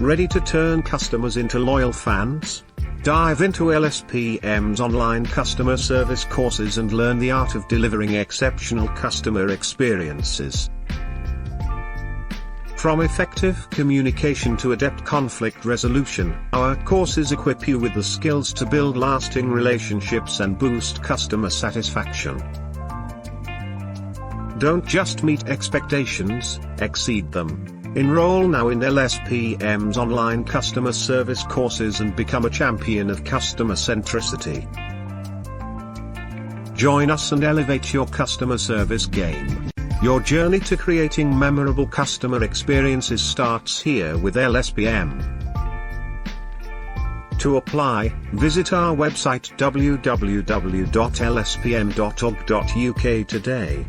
Ready to turn customers into loyal fans? Dive into LSPM's online customer service courses and learn the art of delivering exceptional customer experiences. From effective communication to adept conflict resolution, our courses equip you with the skills to build lasting relationships and boost customer satisfaction. Don't just meet expectations, exceed them. Enroll now in LSPM's online customer service courses and become a champion of customer centricity. Join us and elevate your customer service game. Your journey to creating memorable customer experiences starts here with LSPM. To apply, visit our website www.lspm.org.uk today.